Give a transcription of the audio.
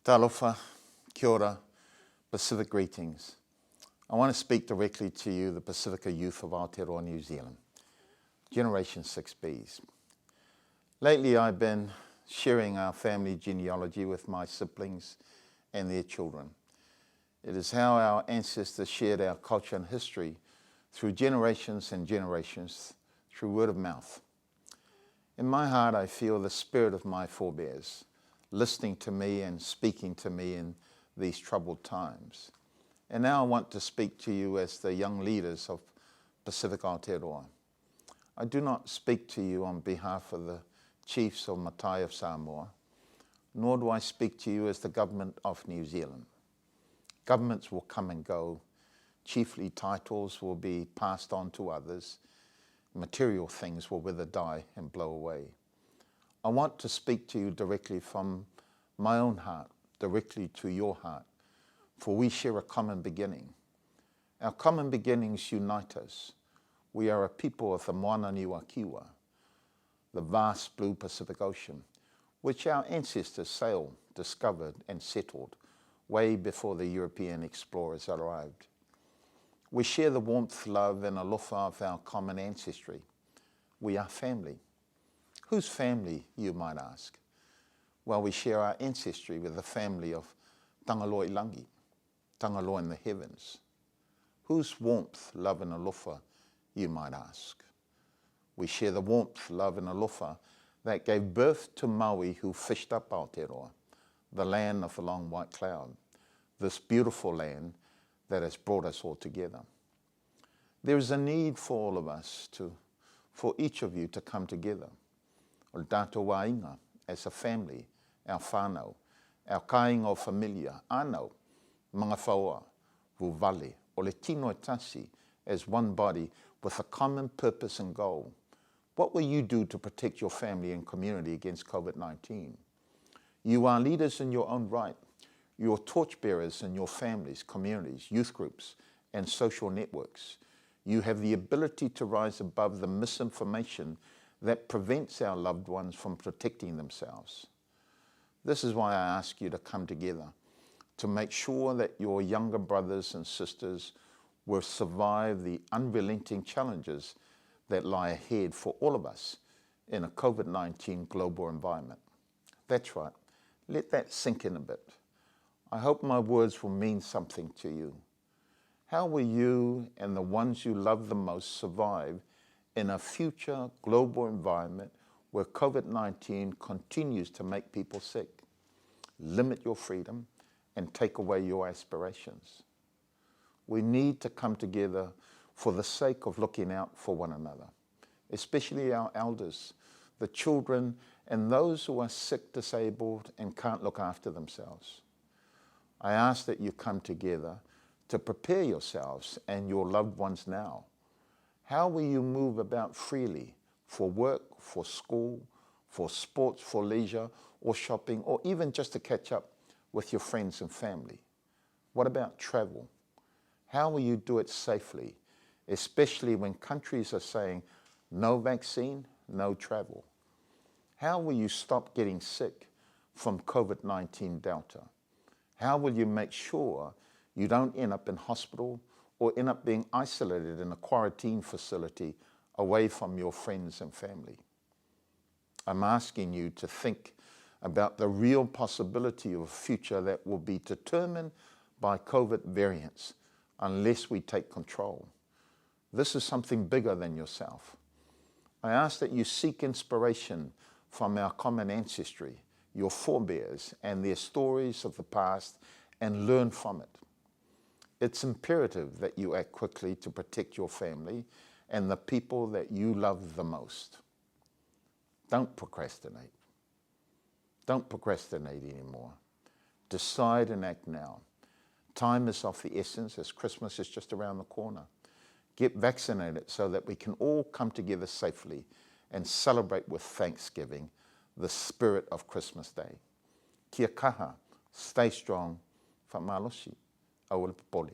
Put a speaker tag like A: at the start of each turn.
A: Talofa, kia ora, Pacific greetings. I want to speak directly to you, the Pacifica youth of Aotearoa, New Zealand, Generation 6Bs. Lately I've been sharing our family genealogy with my siblings and their children. It is how our ancestors shared our culture and history through generations and generations, through word of mouth. In my heart I feel the spirit of my forebears, listening to me and speaking to me in these troubled times. And now I want to speak to you as the young leaders of Pacific Aotearoa. I do not speak to you on behalf of the chiefs of Matai of Samoa, nor do I speak to you as the government of New Zealand. Governments will come and go, chiefly titles will be passed on to others, material things will wither, die and blow away. I want to speak to you directly from my own heart, directly to your heart, for we share a common beginning. Our common beginnings unite us. We are a people of the Moana Niwa Kiwa, the vast blue Pacific Ocean, which our ancestors sailed, discovered and settled way before the European explorers arrived. We share the warmth, love and alofa of our common ancestry. We are family. Whose family, you might ask? Well, we share our ancestry with the family of Tangaloa Ilangi, Tangaloa in the heavens. Whose warmth, love and alofa, you might ask? We share the warmth, love and alofa that gave birth to Maui, who fished up Aotearoa, the land of the long white cloud, this beautiful land that has brought us all together. There is a need for all of us, for each of you to come together. O tātou wāinga, as a family, our whānau, our kāinga o familia, anau, mga whaoa, vuvale, o le tino e tasi, as one body with a common purpose and goal. What will you do to protect your family and community against COVID-19? You are leaders in your own right. You are torchbearers in your families, communities, youth groups, and social networks. You have the ability to rise above the misinformation that prevents our loved ones from protecting themselves. This is why I ask you to come together, to make sure that your younger brothers and sisters will survive the unrelenting challenges that lie ahead for all of us in a COVID-19 global environment. That's right, let that sink in a bit. I hope my words will mean something to you. How will you and the ones you love the most survive in a future global environment where COVID-19 continues to make people sick, limit your freedom, and take away your aspirations? We need to come together for the sake of looking out for one another, especially our elders, the children, and those who are sick, disabled, and can't look after themselves. I ask that you come together to prepare yourselves and your loved ones now. How will you move about freely for work, for school, for sports, for leisure, or shopping, or even just to catch up with your friends and family? What about travel? How will you do it safely, especially when countries are saying no vaccine, no travel? How will you stop getting sick from COVID-19 Delta? How will you make sure you don't end up in hospital or end up being isolated in a quarantine facility away from your friends and family? I'm asking you to think about the real possibility of a future that will be determined by COVID variants unless we take control. This is something bigger than yourself. I ask that you seek inspiration from our common ancestry, your forebears and their stories of the past, and learn from it. It's imperative that you act quickly to protect your family and the people that you love the most. Don't procrastinate. Don't procrastinate anymore. Decide and act now. Time is of the essence as Christmas is just around the corner. Get vaccinated so that we can all come together safely and celebrate with Thanksgiving, the spirit of Christmas Day. Kia kaha, stay strong, whamalosi, awal pole.